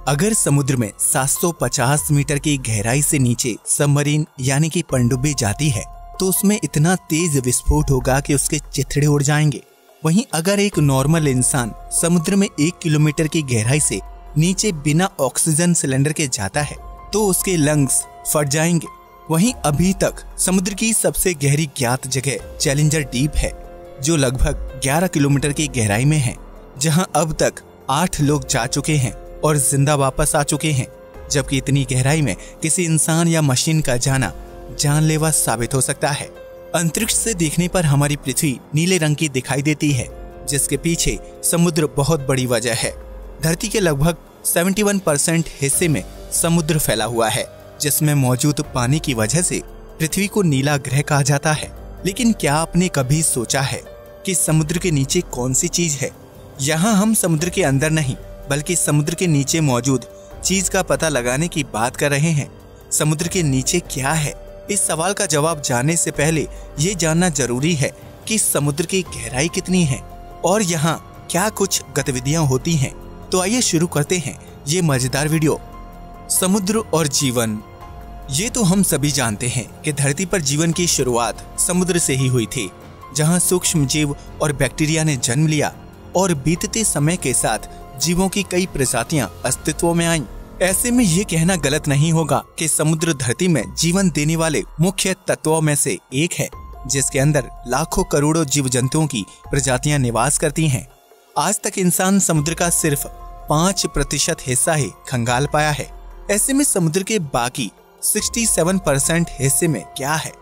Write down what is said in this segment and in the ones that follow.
अगर समुद्र में 750 मीटर की गहराई से नीचे सबमरीन यानी कि पनडुब्बी जाती है तो उसमें इतना तेज विस्फोट होगा कि उसके चिथड़े उड़ जाएंगे। वहीं अगर एक नॉर्मल इंसान समुद्र में 1 किलोमीटर की गहराई से नीचे बिना ऑक्सीजन सिलेंडर के जाता है तो उसके लंग्स फट जाएंगे। वहीं अभी तक समुद्र की सबसे गहरी ज्ञात जगह चैलेंजर डीप है, जो लगभग 11 किलोमीटर की गहराई में है, जहां अब तक 8 लोग जा चुके हैं और जिंदा वापस आ चुके हैं। जबकि इतनी गहराई में किसी इंसान या मशीन का जाना जानलेवा साबित हो सकता है। अंतरिक्ष से देखने पर हमारी पृथ्वी नीले रंग की दिखाई देती है, जिसके पीछे समुद्र बहुत बड़ी वजह है। धरती के लगभग 71% हिस्से में समुद्र फैला हुआ है, जिसमें मौजूद पानी की वजह से पृथ्वी को नीला ग्रह कहा जाता है। लेकिन क्या आपने कभी सोचा है कि समुद्र के नीचे कौन सी चीज है? यहाँ हम समुद्र के अंदर नहीं बल्कि समुद्र के नीचे मौजूद चीज का पता लगाने की बात कर रहे हैं। समुद्र के नीचे क्या है? इस सवाल का जवाब जानने से पहले ये जानना जरूरी है कि समुद्र की गहराई कितनी है और यहाँ क्या कुछ गतिविधियां होती हैं। तो आइए शुरू करते हैं ये मजेदार वीडियो। समुद्र और जीवन। ये तो हम सभी जानते हैं कि धरती पर जीवन की शुरुआत समुद्र से ही हुई थी, जहाँ सूक्ष्म जीव और बैक्टीरिया ने जन्म लिया और बीतते समय के साथ जीवों की कई प्रजातियां अस्तित्व में आईं। ऐसे में ये कहना गलत नहीं होगा कि समुद्र धरती में जीवन देने वाले मुख्य तत्वों में से एक है, जिसके अंदर लाखों करोड़ों जीव जंतुओं की प्रजातियां निवास करती हैं। आज तक इंसान समुद्र का सिर्फ 5% हिस्सा ही खंगाल पाया है। ऐसे में समुद्र के बाकी 67% हिस्से में क्या है,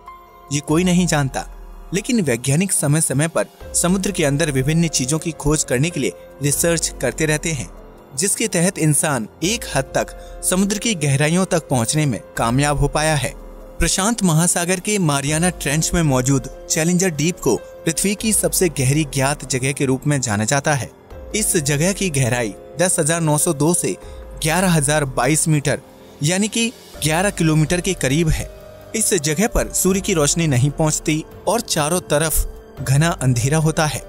ये कोई नहीं जानता। लेकिन वैज्ञानिक समय समय पर समुद्र के अंदर विभिन्न चीजों की खोज करने के लिए रिसर्च करते रहते हैं, जिसके तहत इंसान एक हद तक समुद्र की गहराइयों तक पहुंचने में कामयाब हो पाया है। प्रशांत महासागर के मारियाना ट्रेंच में मौजूद चैलेंजर डीप को पृथ्वी की सबसे गहरी ज्ञात जगह के रूप में जाना जाता है। इस जगह की गहराई 10,902 से 11,022 मीटर यानी कि 11 किलोमीटर के करीब है। इस जगह पर सूर्य की रोशनी नहीं पहुंचती और चारों तरफ घना अंधेरा होता है।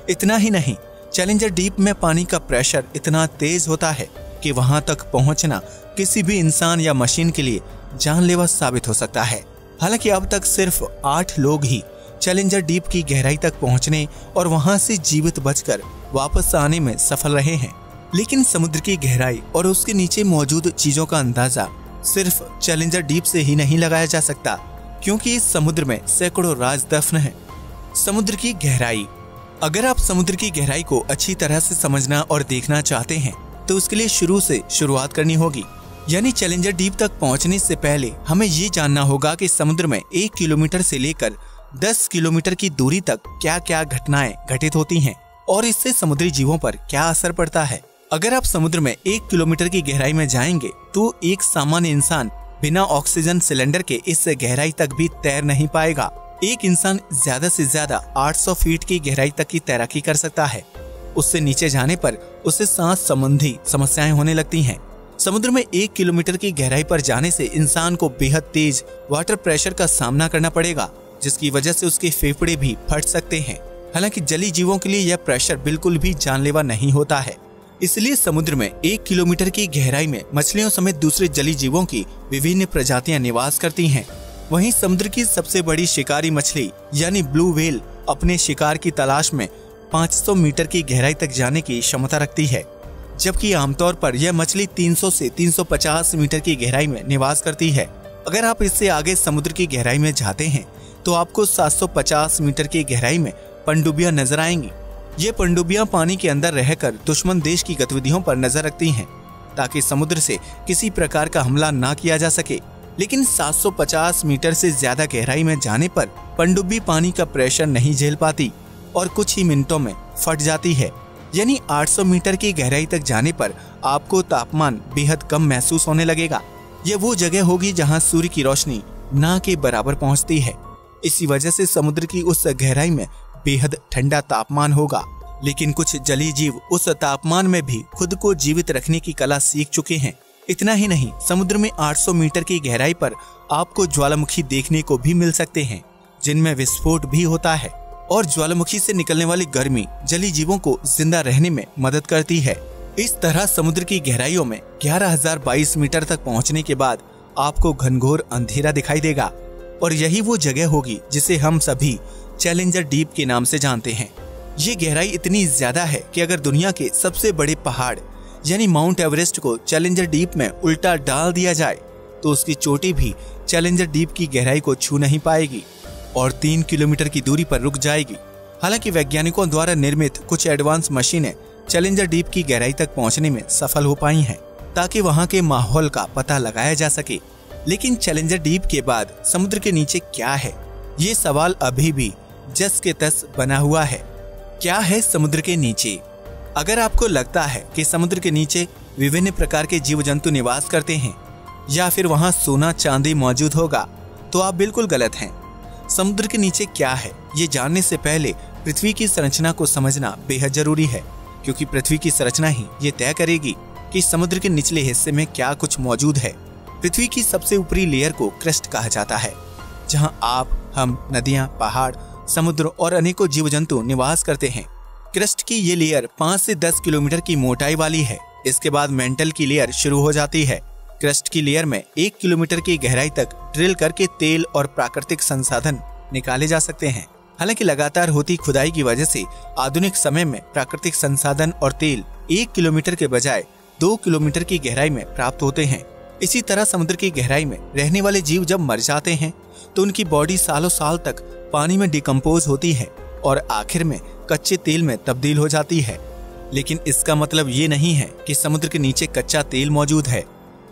इतना ही नहीं, चैलेंजर डीप में पानी का प्रेशर इतना तेज होता है कि वहां तक पहुंचना किसी भी इंसान या मशीन के लिए जानलेवा साबित हो सकता है। हालांकि अब तक सिर्फ 8 लोग ही चैलेंजर डीप की गहराई तक पहुंचने और वहां से जीवित बचकर वापस आने में सफल रहे हैं। लेकिन समुद्र की गहराई और उसके नीचे मौजूद चीजों का अंदाजा सिर्फ चैलेंजर डीप से ही नहीं लगाया जा सकता, क्योंकि इस समुद्र में सैकड़ों राज दफन हैं। समुद्र की गहराई। अगर आप समुद्र की गहराई को अच्छी तरह से समझना और देखना चाहते हैं तो उसके लिए शुरू से शुरुआत करनी होगी। यानी चैलेंजर डीप तक पहुंचने से पहले हमें ये जानना होगा कि समुद्र में 1 किलोमीटर से लेकर 10 किलोमीटर की दूरी तक क्या क्या घटनाएं घटित होती हैं और इससे समुद्री जीवों पर क्या असर पड़ता है। अगर आप समुद्र में 1 किलोमीटर की गहराई में जाएंगे तो एक सामान्य इंसान बिना ऑक्सीजन सिलेंडर के इस गहराई तक भी तैर नहीं पाएगा। एक इंसान ज्यादा से ज्यादा 800 फीट की गहराई तक की तैराकी कर सकता है। उससे नीचे जाने पर उसे सांस संबंधी समस्याएं होने लगती हैं। समुद्र में 1 किलोमीटर की गहराई पर जाने से इंसान को बेहद तेज वाटर प्रेशर का सामना करना पड़ेगा, जिसकी वजह से उसके फेफड़े भी फट सकते हैं। हालांकि जलीय जीवों के लिए यह प्रेशर बिल्कुल भी जानलेवा नहीं होता है। इसलिए समुद्र में 1 किलोमीटर की गहराई में मछलियों समेत दूसरे जलीय जीवों की विभिन्न प्रजातियां निवास करती हैं। वहीं समुद्र की सबसे बड़ी शिकारी मछली यानी ब्लू व्हेल अपने शिकार की तलाश में 500 मीटर की गहराई तक जाने की क्षमता रखती है, जबकि आमतौर पर यह मछली 300 से 350 मीटर की गहराई में निवास करती है। अगर आप इससे आगे समुद्र की गहराई में जाते हैं तो आपको 750 मीटर की गहराई में पनडुब्बियां नजर आएंगी। ये पनडुब्बियां पानी के अंदर रहकर दुश्मन देश की गतिविधियों पर नजर रखती हैं, ताकि समुद्र से किसी प्रकार का हमला ना किया जा सके। लेकिन 750 मीटर से ज्यादा गहराई में जाने पर पनडुब्बी पानी का प्रेशर नहीं झेल पाती और कुछ ही मिनटों में फट जाती है। यानी 800 मीटर की गहराई तक जाने पर आपको तापमान बेहद कम महसूस होने लगेगा। यह वो जगह होगी जहां सूर्य की रोशनी ना के बराबर पहुंचती है। इसी वजह से समुद्र की उस गहराई में बेहद ठंडा तापमान होगा। लेकिन कुछ जलीय जीव उस तापमान में भी खुद को जीवित रखने की कला सीख चुके हैं। इतना ही नहीं, समुद्र में 800 मीटर की गहराई पर आपको ज्वालामुखी देखने को भी मिल सकते हैं, जिनमें विस्फोट भी होता है और ज्वालामुखी से निकलने वाली गर्मी जलीय जीवों को जिंदा रहने में मदद करती है। इस तरह समुद्र की गहराइयों में 11,022 मीटर तक पहुंचने के बाद आपको घनघोर अंधेरा दिखाई देगा और यही वो जगह होगी जिसे हम सभी चैलेंजर डीप के नाम से जानते हैं। ये गहराई इतनी ज्यादा है कि अगर दुनिया के सबसे बड़े पहाड़ यानी माउंट एवरेस्ट को चैलेंजर डीप में उल्टा डाल दिया जाए तो उसकी चोटी भी चैलेंजर डीप की गहराई को छू नहीं पाएगी और 3 किलोमीटर की दूरी पर रुक जाएगी। हालांकि वैज्ञानिकों द्वारा निर्मित कुछ एडवांस मशीनें चैलेंजर डीप की गहराई तक पहुंचने में सफल हो पाई हैं ताकि वहां के माहौल का पता लगाया जा सके। लेकिन चैलेंजर डीप के बाद समुद्र के नीचे क्या है, ये सवाल अभी भी जस के तस बना हुआ है। क्या है समुद्र के नीचे? अगर आपको लगता है कि समुद्र के नीचे विभिन्न प्रकार के जीव जंतु निवास करते हैं या फिर वहां सोना चांदी मौजूद होगा तो आप बिल्कुल गलत हैं। समुद्र के नीचे क्या है ये जानने से पहले पृथ्वी की संरचना को समझना बेहद जरूरी है, क्योंकि पृथ्वी की संरचना ही ये तय करेगी कि समुद्र के निचले हिस्से में क्या कुछ मौजूद है। पृथ्वी की सबसे ऊपरी लेयर को क्रस्ट कहा जाता है, जहां आप, हम, नदियां, पहाड़, समुद्र और अनेकों जीव जंतु निवास करते हैं। क्रस्ट की ये लेयर 5 से 10 किलोमीटर की मोटाई वाली है। इसके बाद मेंटल की लेयर शुरू हो जाती है। क्रस्ट की लेयर में 1 किलोमीटर की गहराई तक ड्रिल करके तेल और प्राकृतिक संसाधन निकाले जा सकते हैं। हालांकि लगातार होती खुदाई की वजह से आधुनिक समय में प्राकृतिक संसाधन और तेल 1 किलोमीटर के बजाय 2 किलोमीटर की गहराई में प्राप्त होते हैं। इसी तरह समुद्र की गहराई में रहने वाले जीव जब मर जाते हैं तो उनकी बॉडी सालों साल तक पानी में डिकम्पोज होती है और आखिर में कच्चे तेल में तब्दील हो जाती है। लेकिन इसका मतलब ये नहीं है कि समुद्र के नीचे कच्चा तेल मौजूद है,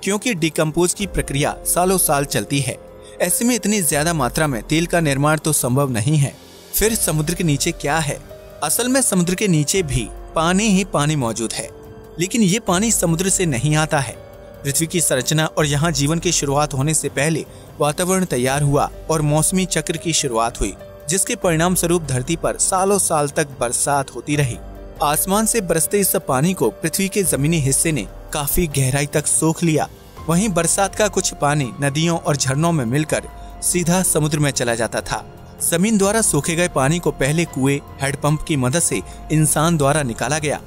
क्योंकि डिकम्पोज की प्रक्रिया सालों साल चलती है। ऐसे में इतनी ज्यादा मात्रा में तेल का निर्माण तो संभव नहीं है। फिर समुद्र के नीचे क्या है? असल में समुद्र के नीचे भी पानी ही पानी मौजूद है, लेकिन ये पानी समुद्र से नहीं आता है। पृथ्वी की संरचना और यहाँ जीवन की शुरुआत होने से पहले वातावरण तैयार हुआ और मौसमी चक्र की शुरुआत हुई, जिसके परिणाम स्वरूप धरती पर सालों साल तक बरसात होती रही। आसमान से बरसते इस पानी को पृथ्वी के जमीनी हिस्से ने काफी गहराई तक सोख लिया। वहीं बरसात का कुछ पानी नदियों और झरनों में मिलकर सीधा समुद्र में चला जाता था। जमीन द्वारा सोखे गए पानी को पहले कुएं, हैंडपंप की मदद से इंसान द्वारा निकाला गया,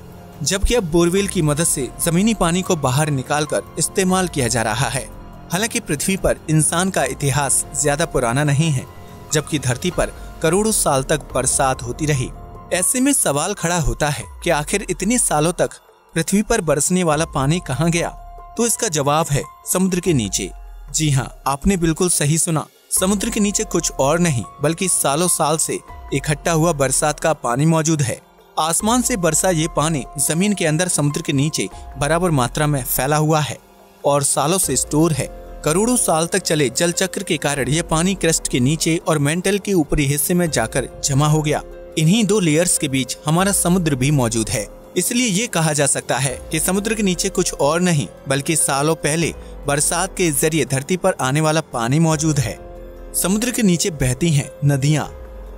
जबकि अब बोरवेल की मदद से जमीनी पानी को बाहर निकालकर इस्तेमाल किया जा रहा है। हालांकि पृथ्वी पर इंसान का इतिहास ज्यादा पुराना नहीं है, जबकि धरती पर करोड़ों साल तक बरसात होती रही। ऐसे में सवाल खड़ा होता है कि आखिर इतने सालों तक पृथ्वी पर बरसने वाला पानी कहाँ गया? तो इसका जवाब है समुद्र के नीचे। जी हाँ, आपने बिल्कुल सही सुना। समुद्र के नीचे कुछ और नहीं बल्कि सालों साल से इकट्ठा हुआ बरसात का पानी मौजूद है। आसमान से बरसा ये पानी जमीन के अंदर समुद्र के नीचे बराबर मात्रा में फैला हुआ है और सालों से स्टोर है। करोड़ों साल तक चले जल चक्र के कारण यह पानी क्रस्ट के नीचे और मेंटल के ऊपरी हिस्से में जाकर जमा हो गया। इन्हीं 2 लेयर्स के बीच हमारा समुद्र भी मौजूद है। इसलिए ये कहा जा सकता है कि समुद्र के नीचे कुछ और नहीं बल्कि सालों पहले बरसात के जरिए धरती पर आने वाला पानी मौजूद है। समुद्र के नीचे बहती हैं नदियाँ।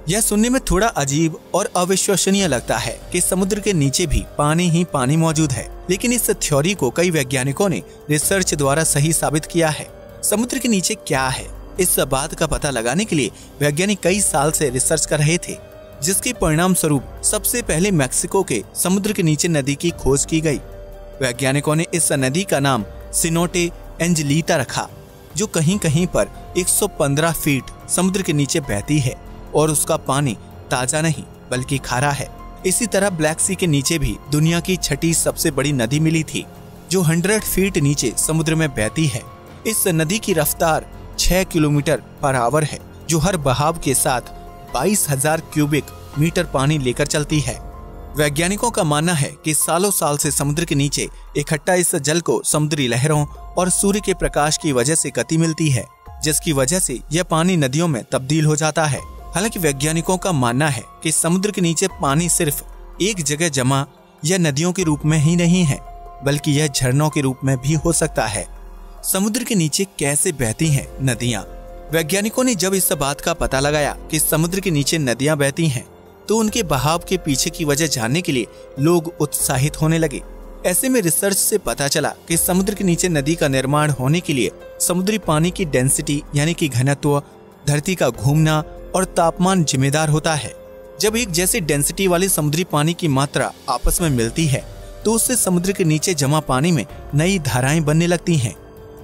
यह सुनने में थोड़ा अजीब और अविश्वसनीय लगता है कि समुद्र के नीचे भी पानी ही पानी मौजूद है, लेकिन इस थ्योरी को कई वैज्ञानिकों ने रिसर्च द्वारा सही साबित किया है। समुद्र के नीचे क्या है, इस बात का पता लगाने के लिए वैज्ञानिक कई साल से रिसर्च कर रहे थे, जिसके परिणाम स्वरूप सबसे पहले मैक्सिको के समुद्र के नीचे नदी की खोज की गई। वैज्ञानिकों ने इस नदी का नाम सिनोटे एंजेलिटा रखा, जो कहीं कहीं पर 115 फीट समुद्र के नीचे बहती है और उसका पानी ताजा नहीं बल्कि खारा है। इसी तरह ब्लैक सी के नीचे भी दुनिया की 6ठी सबसे बड़ी नदी मिली थी, जो 100 फीट नीचे समुद्र में बहती है। इस नदी की रफ्तार 6 किलोमीटर पर आवर है, जो हर बहाव के साथ 22,000 क्यूबिक मीटर पानी लेकर चलती है। वैज्ञानिकों का मानना है कि सालों साल से समुद्र के नीचे इकट्ठा इस जल को समुद्री लहरों और सूर्य के प्रकाश की वजह से गति मिलती है, जिसकी वजह से यह पानी नदियों में तब्दील हो जाता है। हालांकि वैज्ञानिकों का मानना है कि समुद्र के नीचे पानी सिर्फ एक जगह जमा या नदियों के रूप में ही नहीं है, बल्कि यह झरनों के रूप में भी हो सकता है। समुद्र के नीचे कैसे बहती हैं नदियां? वैज्ञानिकों ने जब इस बात का पता लगाया कि समुद्र के नीचे नदियां बहती हैं, तो उनके बहाव के पीछे की वजह जानने के लिए लोग उत्साहित होने लगे। ऐसे में रिसर्च से पता चला कि समुद्र के नीचे नदी का निर्माण होने के लिए समुद्री पानी की डेंसिटी यानी कि घनत्व, धरती का घूमना और तापमान जिम्मेदार होता है। जब एक जैसी डेंसिटी वाले समुद्री पानी की मात्रा आपस में मिलती है तो उससे समुद्र के नीचे जमा पानी में नई धाराएं बनने लगती हैं।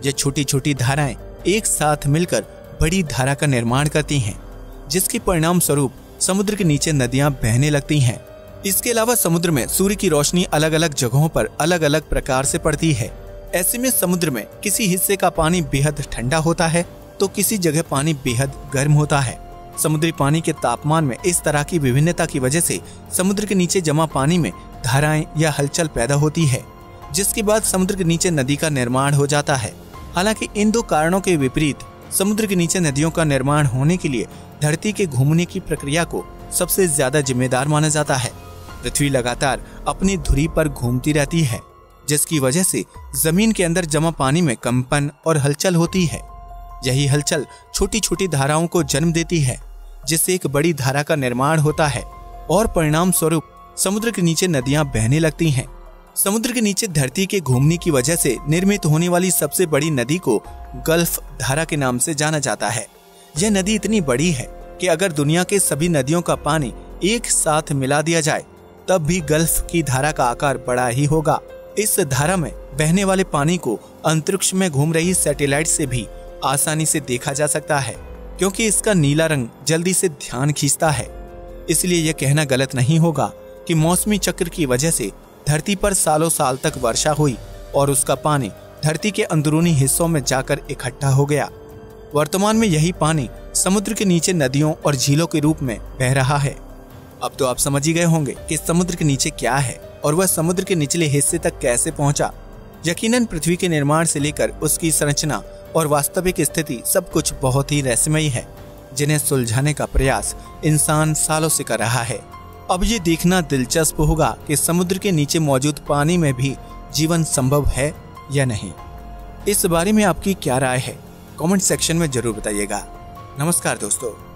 ये छोटी छोटी धाराएं एक साथ मिलकर बड़ी धारा का निर्माण करती हैं, जिसके परिणाम स्वरूप समुद्र के नीचे नदियां बहने लगती हैं। इसके अलावा समुद्र में सूर्य की रोशनी अलग अलग जगहों पर अलग अलग प्रकार से पड़ती है। ऐसे में समुद्र में किसी हिस्से का पानी बेहद ठंडा होता है तो किसी जगह पानी बेहद गर्म होता है। समुद्री पानी के तापमान में इस तरह की विभिन्नता की वजह से समुद्र के नीचे जमा पानी में धाराएं या हलचल पैदा होती है, जिसके बाद समुद्र के नीचे नदी का निर्माण हो जाता है। हालांकि इन दो कारणों के विपरीत समुद्र के नीचे नदियों का निर्माण होने के लिए धरती के घूमने की प्रक्रिया को सबसे ज्यादा जिम्मेदार माना जाता है। पृथ्वी लगातार अपनी धुरी पर घूमती रहती है, जिसकी वजह से जमीन के अंदर जमा पानी में कंपन और हलचल होती है। यही हलचल छोटी छोटी धाराओं को जन्म देती है, जिससे एक बड़ी धारा का निर्माण होता है और परिणाम स्वरूप समुद्र के नीचे नदियां बहने लगती हैं। समुद्र के नीचे धरती के घूमने की वजह से निर्मित होने वाली सबसे बड़ी नदी को गल्फ धारा के नाम से जाना जाता है। यह नदी इतनी बड़ी है कि अगर दुनिया के सभी नदियों का पानी एक साथ मिला दिया जाए तब भी गल्फ की धारा का आकार बड़ा ही होगा। इस धारा में बहने वाले पानी को अंतरिक्ष में घूम रही सैटेलाइट से भी आसानी से देखा जा सकता है, क्योंकि इसका नीला रंग जल्दी से ध्यान खींचता है। इसलिए यह कहना गलत नहीं होगा कि मौसमी चक्र की वजह से धरती पर सालों साल तक वर्षा हुई और उसका पानी धरती के अंदरूनी हिस्सों में जाकर इकट्ठा हो गया। वर्तमान में यही पानी समुद्र के नीचे नदियों और झीलों के रूप में बह रहा है। अब तो आप समझ ही गए होंगे कि समुद्र के नीचे क्या है और वह समुद्र के निचले हिस्से तक कैसे पहुंचा। यकीनन पृथ्वी के निर्माण से लेकर उसकी संरचना और वास्तविक स्थिति सब कुछ बहुत ही रहस्यमयी है, जिन्हें सुलझाने का प्रयास इंसान सालों से कर रहा है। अब ये देखना दिलचस्प होगा कि समुद्र के नीचे मौजूद पानी में भी जीवन संभव है या नहीं। इस बारे में आपकी क्या राय है? कमेंट सेक्शन में जरूर बताइएगा। नमस्कार दोस्तों।